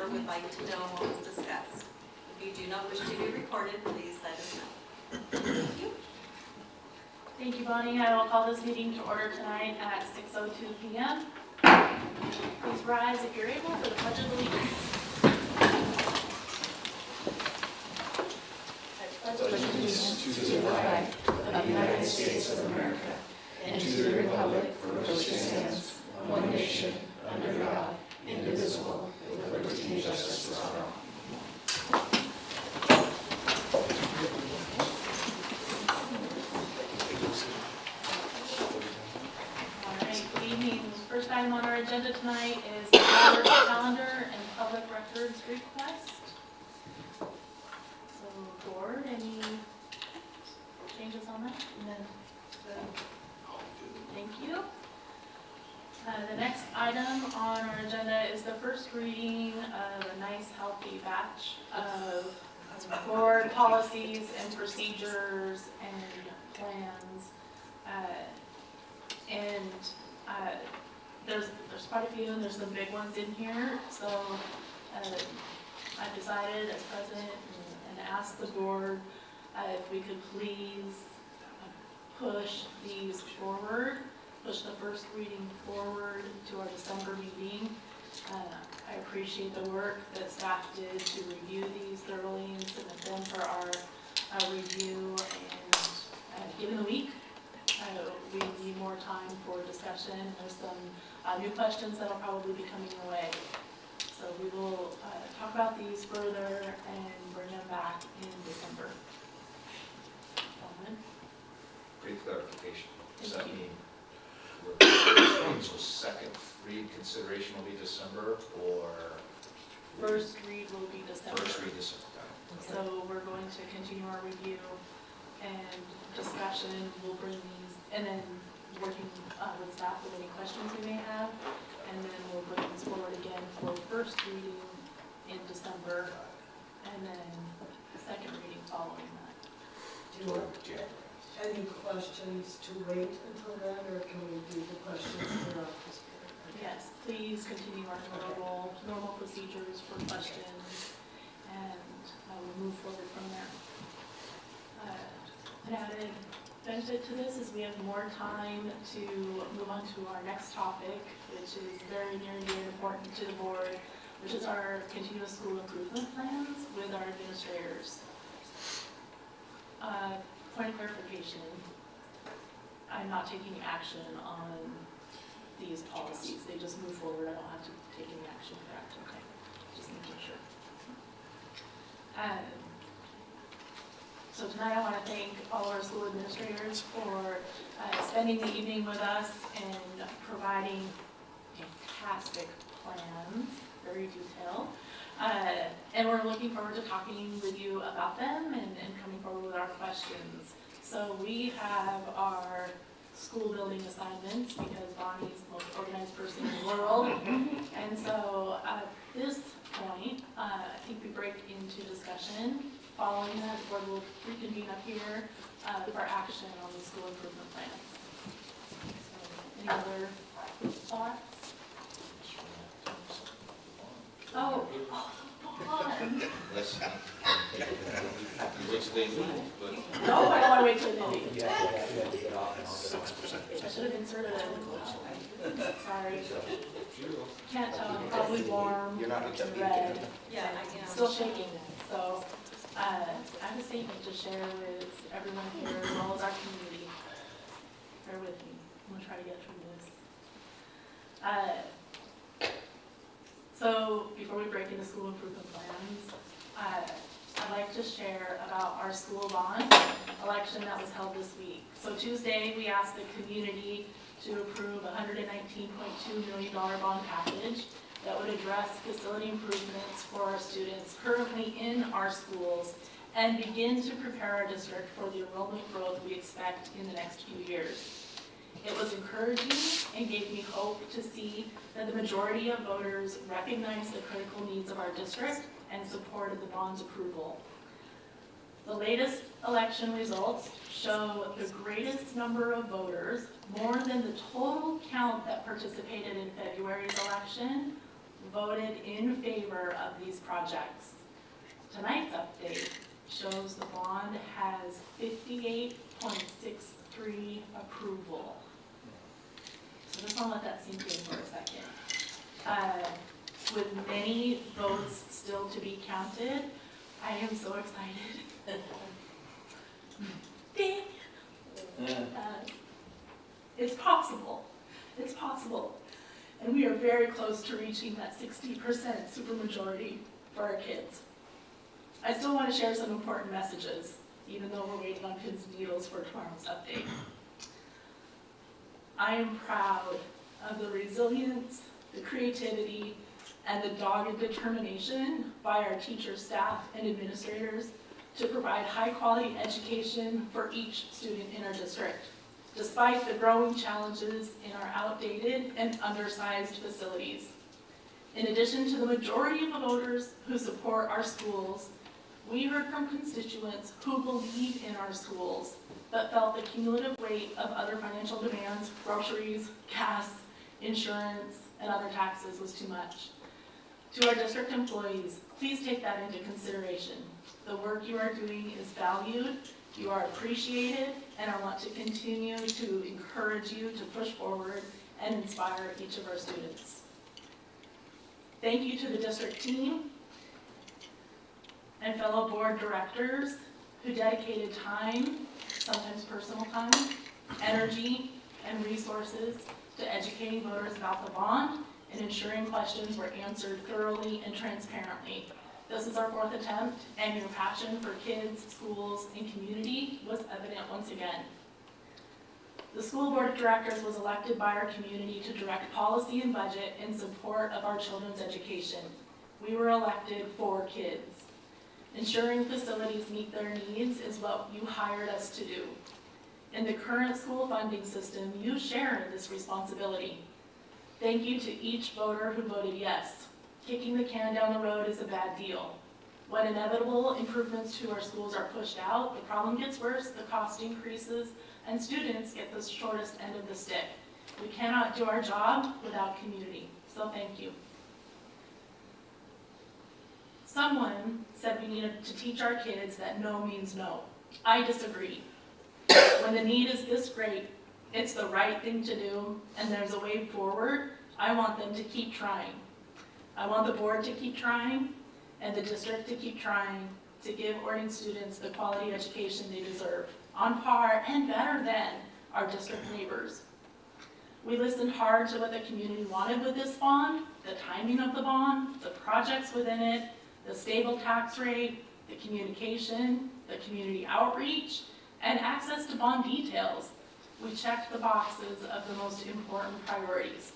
member would like to know what was discussed. If you do not wish to be recorded, please let us know. Thank you. Thank you, Bonnie. I will call this meeting to order tonight at 6:02 p.m. Please rise if you're able for the Pledge of Allegiance. I pledge allegiance to the flag of the United States of America and to the republic for which it stands, one nation, under God, indivisible, with liberty and justice for all. All right, good evening. First item on our agenda tonight is the board calendar and public records request. So, board, any changes on that? No. Thank you. The next item on our agenda is the first reading of a nice healthy batch of board policies and procedures and plans. There's quite a few, and there's some big ones in here. So I decided as president and asked the board if we could please push these forward, push the first reading forward to our December meeting. I appreciate the work that staff did to review these thoroughly and submit them for our review. And given the week, we need more time for discussion. There's some new questions that will probably be coming your way. So we will talk about these further and bring them back in December. Brief clarification. Does that Thank you. mean so second read consideration will be December, or First read will be December. first read December? So we're going to continue our review and discussion. We'll bring these, and then working with staff with any questions we may have, and then we'll bring these forward again for first reading in December, and then second reading following that. Do you want any questions to wait until then, or can we do the questions throughout this period? Yes, please continue our normal procedures for questions, and we'll move forward from there. An added benefit to this is we have more time to move on to our next topic, which is very near and dear and important to the board, which is our continuous school improvement plans with our administrators. Point of clarification, I'm not taking action on these policies. They just move forward. I don't have to take any action, correct? Okay, just making sure. So tonight I want to thank all our school administrators for spending the evening with us and providing fantastic plans, very detailed. And we're looking forward to talking with you about them and coming forward with our questions. So we have our school building assignments because Bonnie's the most organized person in the world. And so at this point, I think we break into discussion. Following that, the board will reconvene up here for action on the school improvement plans. So, any other thoughts? Oh, fun. Listen, which they move, but No, I don't want to wait till the meeting. I should have inserted it. Sorry. Can't tell, I'm probably warm. You're not It's red. Yeah, I am. Still shaking. So I have a statement to share with everyone here as well as our community. Bear with me. I'm going to try to get through this. So before we break into school improvement plans, I'd like to share about our school bond election that was held this week. So Tuesday, we asked the community to approve a $119.2 million bond package that would address facility improvements for our students currently in our schools and begin to prepare our district for the enrollment growth we expect in the next few years. It was encouraging and gave me hope to see that the majority of voters recognized the critical needs of our district and supported the bond's approval. The latest election results show the greatest number of voters, more than the total count that participated in February's election, voted in favor of these projects. Tonight's update shows the bond has 58.63 approval. So just want to let that sink in for a second. With many votes still to be counted, I am so excited. Dang. It's possible. It's possible. And we are very close to reaching that 60% supermajority for our kids. I still want to share some important messages, even though we're waiting on pins and needles for tomorrow's update. I am proud of the resilience, the creativity, and the dogged determination by our teachers, staff, and administrators to provide high-quality education for each student in our district, despite the growing challenges in our outdated and undersized facilities. In addition to the majority of the voters who support our schools, we heard from constituents who believe in our schools, but felt the cumulative weight of other financial demands, groceries, gas, insurance, and other taxes was too much. To our district employees, please take that into consideration. The work you are doing is valued, you are appreciated, and I want to continue to encourage you to push forward and inspire each of our students. Thank you to the district team and fellow board directors who dedicated time, sometimes personal time, energy, and resources to educating voters about the bond and ensuring questions were answered thoroughly and transparently. This is our 4th attempt, and your passion for kids, schools, and community was evident once again. The school board of directors was elected by our community to direct policy and budget in support of our children's education. We were elected for kids. Ensuring facilities meet their needs is what you hired us to do. In the current school funding system, you share in this responsibility. Thank you to each voter who voted yes. Kicking the can down the road is a bad deal. When inevitable improvements to our schools are pushed out, the problem gets worse, the cost increases, and students get the shortest end of the stick. We cannot do our job without community, so thank you. Someone said we needed to teach our kids that no means no. I disagree. When the need is this great, it's the right thing to do, and there's a way forward. I want them to keep trying. I want the board to keep trying, and the district to keep trying to give Orting students the quality education they deserve, on par and better than our district neighbors. We listened hard to what the community wanted with this bond, the timing of the bond, the projects within it, the stable tax rate, the communication, the community outreach, and access to bond details. We checked the boxes of the most important priorities.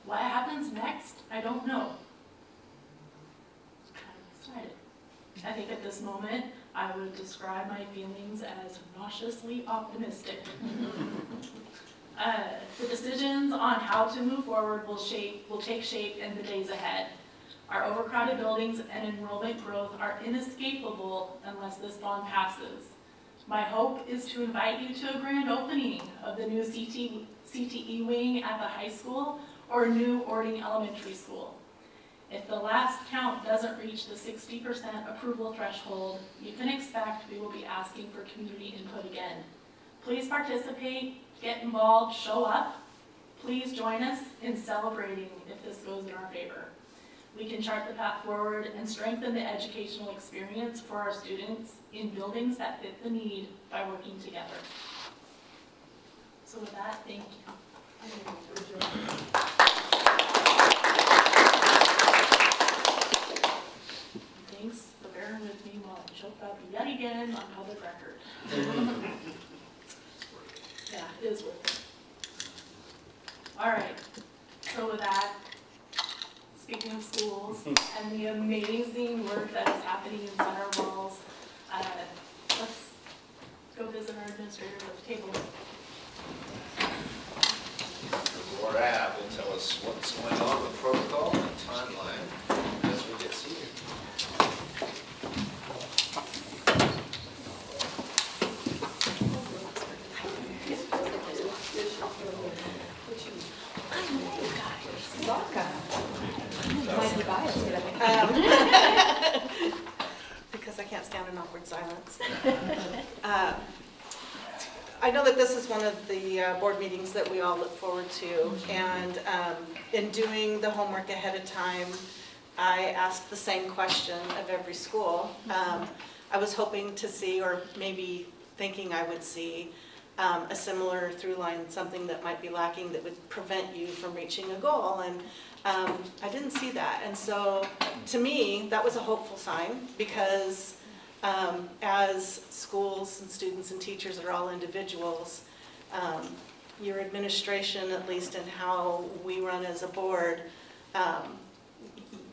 What happens next? I don't know. I'm excited. I think at this moment, I would describe my feelings as nauseously optimistic. The decisions on how to move forward will take shape in the days ahead. Our overcrowded buildings and enrollment growth are inescapable unless this bond passes. My hope is to invite you to a grand opening of the new CTE wing at the high school or new Orting Elementary School. If the last count doesn't reach the 60% approval threshold, you can expect we will be asking for community input again. Please participate, get involved, show up. Please join us in celebrating if this goes in our favor. We can chart the path forward and strengthen the educational experience for our students in buildings that fit the need by working together. So with that, thank you. Thanks for bearing with me while I choke up yet again on public record. Yeah, it is worth it. All right, so with that, speaking of schools and the amazing work that is happening inside our walls, let's go visit our administrator at the table. Laura Ab will tell us what's going on with protocol and timeline as we get seated. Welcome. I know that this is one of the board meetings that we all look forward to, and in doing the homework ahead of time, I asked the same question of every school. I was hoping to see, or maybe thinking I would see, a similar through line, something that might be lacking that would prevent you from reaching a goal, and I didn't see that. And so, to me, that was a hopeful sign, because as schools and students and teachers are all individuals, your administration, at least in how we run as a board,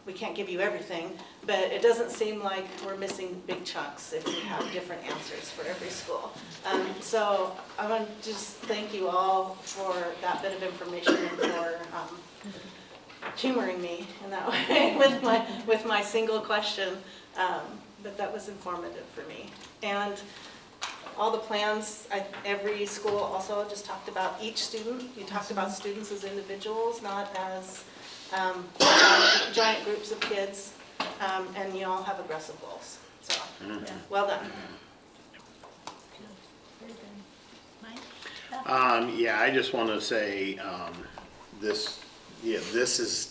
we can't give you everything, but it doesn't seem like we're missing big chunks if we have different answers for every school. So I want to just thank you all for that bit of information and for humoring me in that way with my single question. But that was informative for me. And all the plans, every school also just talked about each student. You talked about students as individuals, not as giant groups of kids, and you all have aggressive goals. So, yeah, well done. Yeah, I just want to say this is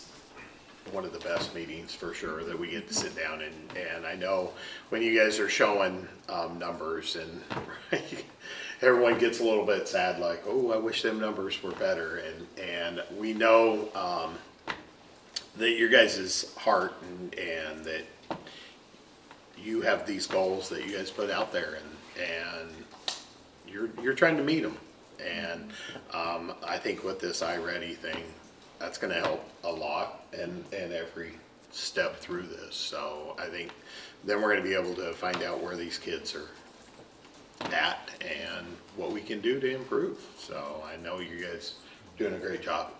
one of the best meetings for sure that we get to sit down and I know when you guys are showing numbers and everyone gets a little bit sad, like, oh, I wish them numbers were better, and we know that your guys' heart and that you have these goals that you guys put out there and you're trying to meet them. And I think with this iReady thing, that's going to help a lot and every step through this. So I think then we're going to be able to find out where these kids are at and what we can do to improve. So I know you guys are doing a great job.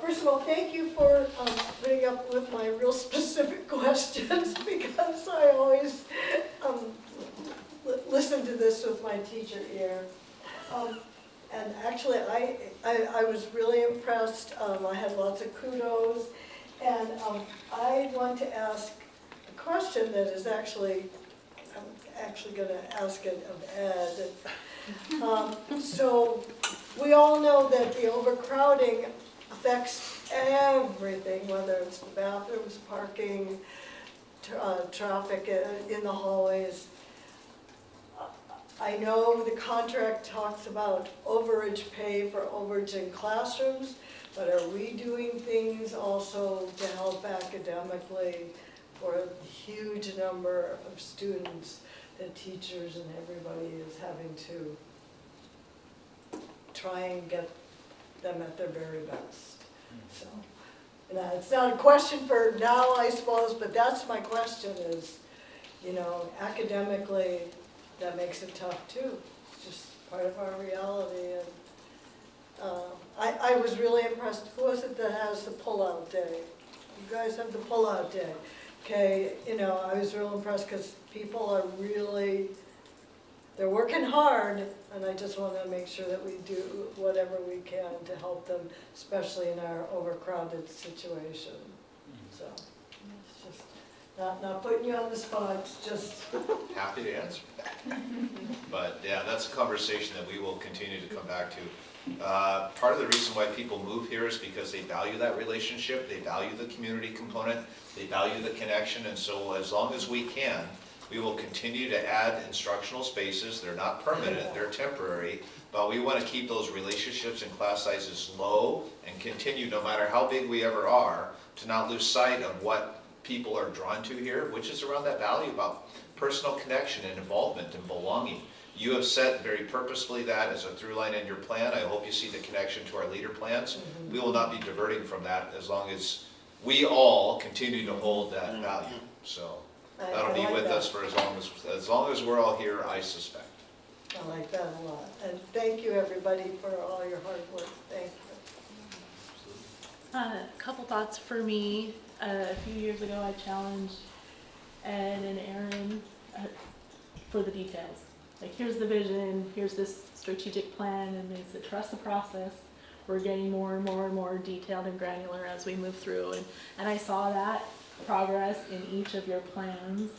First of all, thank you for putting up with my real specific questions, because I always listen to this with my teacher ear. And actually, I was really impressed. I had lots of kudos. And I want to ask a question that is I'm actually going to ask it of Ed. So we all know that the overcrowding affects everything, whether it's the bathrooms, parking, traffic in the hallways. I know the contract talks about overage pay for overage in classrooms, but are we doing things also to help academically for a huge number of students that teachers and everybody is having to try and get them at their very best? So, it's not a question for now, I suppose, but that's my question is, academically, that makes it tough too. It's just part of our reality. And I was really impressed. Who is it that has the pull-out day? You guys have the pull-out day. Okay, I was real impressed because people are they're working hard, and I just want to make sure that we do whatever we can to help them, especially in our overcrowded situation. So, it's just not putting you on the spot, it's just... Happy to answer that. But yeah, that's a conversation that we will continue to come back to. Part of the reason why people move here is because they value that relationship, they value the community component, they value the connection, and so as long as we can, we will continue to add instructional spaces. They're not permanent, they're temporary, but we want to keep those relationships and class sizes low and continue, no matter how big we ever are, to not lose sight of what people are drawn to here, which is around that value about personal connection and involvement and belonging. You have set very purposefully that as a through line in your plan. I hope you see the connection to our leader plans. Mm-hmm. We will not be diverting from that as long as we all continue to hold that value. So that'll be with us for as long as we're all here, I suspect. I like that a lot. And thank you, everybody, for all your hard work. Thank you. A couple thoughts for me. A few years ago, I challenged Ed and Aaron for the details. Like, here's the vision, here's this strategic plan, and they said, trust the process. We're getting more and more and more detailed and granular as we move through. And I saw that progress in each of your plans.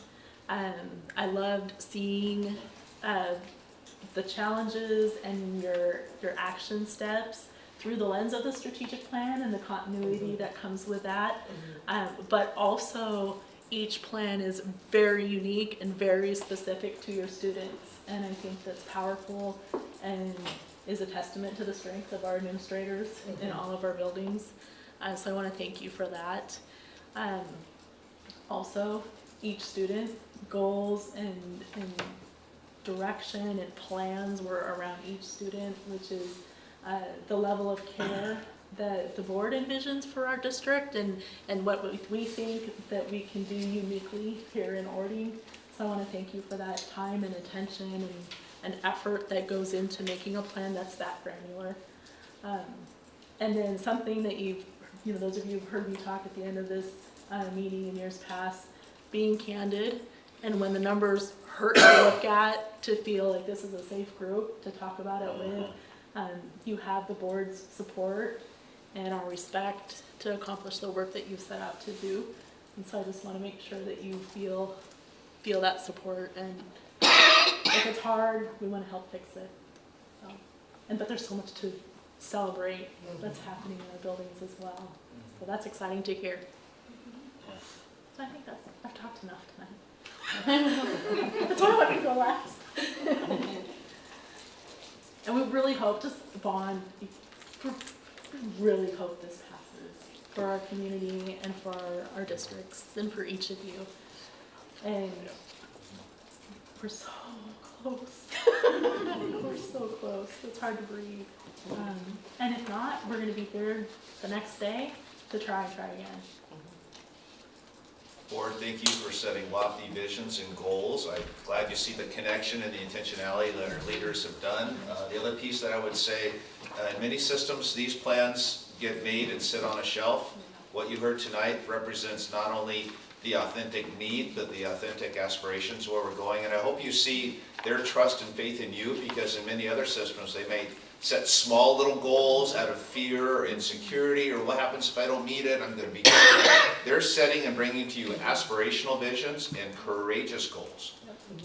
I loved seeing the challenges and your action steps through the lens of the strategic plan and the continuity that comes with that. But also, each plan is very unique and very specific to your students. And I think that's powerful and is a testament to the strength of our administrators in all of our buildings. So I want to thank you for that. Also, each student goals and direction and plans were around each student, which is the level of care that the board envisions for our district and what we think that we can do uniquely here in Orting. So I want to thank you for that time and attention and effort that goes into making a plan that's that granular. And then something that those of you who've heard me talk at the end of this meeting in years past, being candid, and when the numbers hurt to look at, to feel like this is a safe group to talk about it with. You have the board's support and our respect to accomplish the work that you've set out to do. And so I just want to make sure that you feel that support. And if it's hard, we want to help fix it. But there's so much to celebrate that's happening in our buildings as well. So that's exciting to hear. So I think I've talked enough tonight. That's why I want to go last. And we really hope to bond, we really hope this passes for our community and for our districts and for each of you. And we're so close. We're so close. It's hard to breathe. And if not, we're going to be here the next day to try again. Board, thank you for setting lofty visions and goals. I'm glad you see the connection and the intentionality that our leaders have done. The other piece that I would say, in many systems, these plans get made and sit on a shelf. What you heard tonight represents not only the authentic need, but the authentic aspirations where we're going. And I hope you see their trust and faith in you, because in many other systems, they may set small little goals out of fear or insecurity, or what happens if I don't meet it, I'm going to be. They're setting and bringing to you aspirational visions and courageous goals.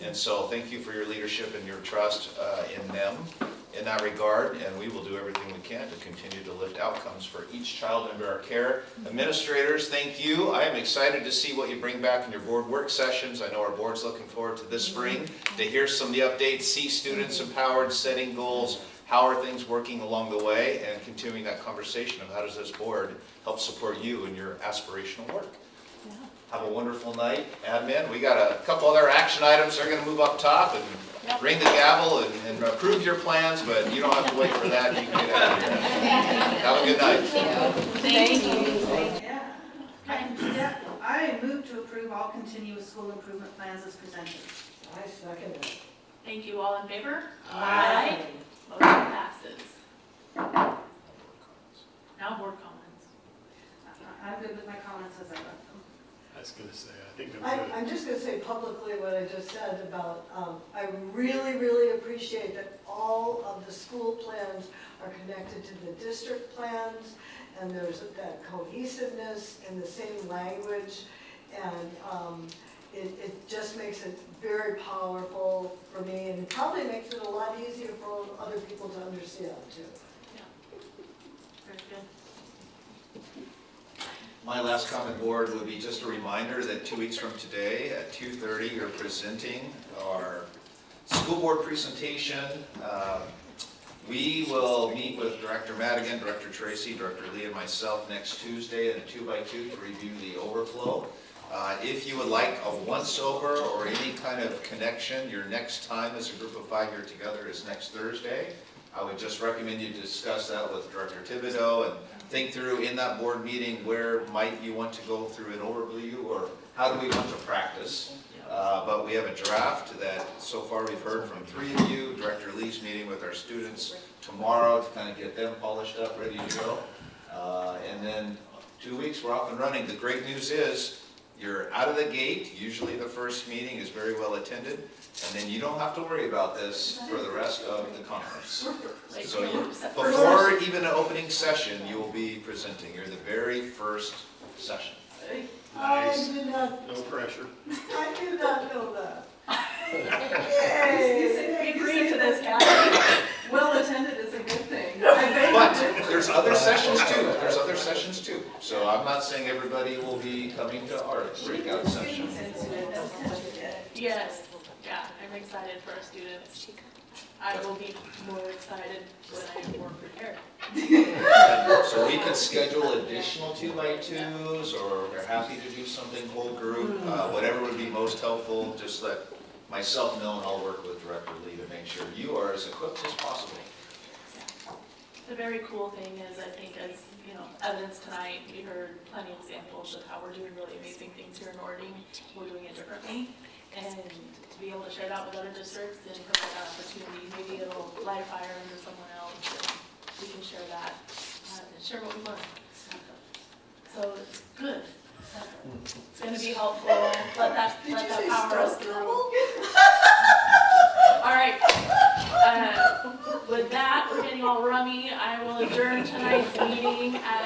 And so thank you for your leadership and your trust in them in that regard, and we will do everything we can to continue to lift outcomes for each child under our care. Administrators, thank you. I am excited to see what you bring back in your board work sessions. I know our board's looking forward to this spring to hear some of the updates, see students empowered, setting goals. How are things working along the way, and continuing that conversation of how does this board help support you in your aspirational work. Yeah. Have a wonderful night, admin. We got a couple other action items. They're going to move up top and ring the gavel and approve your plans, but you don't have to wait for that. You can get out of here. Have a good night. Thank you. Yeah. I move to approve all continuous school improvement plans as presented. I second it. Thank you. All in favor? Aye. Motion passes. Now board comments. I'm good with my comments as I left them. I was going to say, I think I'm good. I'm just going to say publicly what I just said about, I really, really appreciate that all of the school plans are connected to the district plans, and there's that cohesiveness in the same language, and it just makes it very powerful for me, and it probably makes it a lot easier for other people to understand too. Very good. My last comment, board, would be just a reminder that 2 weeks from today at 2:30, you're presenting our school board presentation. We will meet with Director Madigan, Director Tracy, Director Lee, and myself next Tuesday in a 2x2 to review the overflow. If you would like a once-over or any kind of connection, your next time as a group of 5 here together is next Thursday. I would just recommend you discuss that with Director Thibodeau and think through in that board meeting where might you want to go through an overview or how do we want to practice. But we have a draft that so far we've heard from 3 of you. Director Lee's meeting with our students tomorrow to kind of get them polished up, ready to go. And then 2 weeks, we're off and running. The great news is you're out of the gate. Usually the first meeting is very well attended. And then you don't have to worry about this for the rest of the conference. So before even an opening session, you will be presenting. You're the very first session. I Nice. did not, No pressure. I did not know that. We Yay! agreed to this, Kathy. Well attended is a good thing. But there's other sessions too, so I'm not saying everybody will be coming to our breakout session. Yes, yeah, I'm excited for our students. I will be more excited when I'm more prepared. So we could schedule additional 2x2s, or we're happy to do something whole group, whatever would be most helpful, just let myself know and I'll work with Director Lee to make sure you are as equipped as possible. The very cool thing is, I think, as, you know, evidence tonight, we heard plenty of examples of how we're doing really amazing things here in Ording. We're doing it differently, and to be able to share that with other districts and provide that opportunity, maybe it'll light a fire under someone else, and we can share that, and share what we learned. So it's good. It's gonna be helpful, let that power us through. All right, with that, we're getting all rummy. I will adjourn tonight's meeting at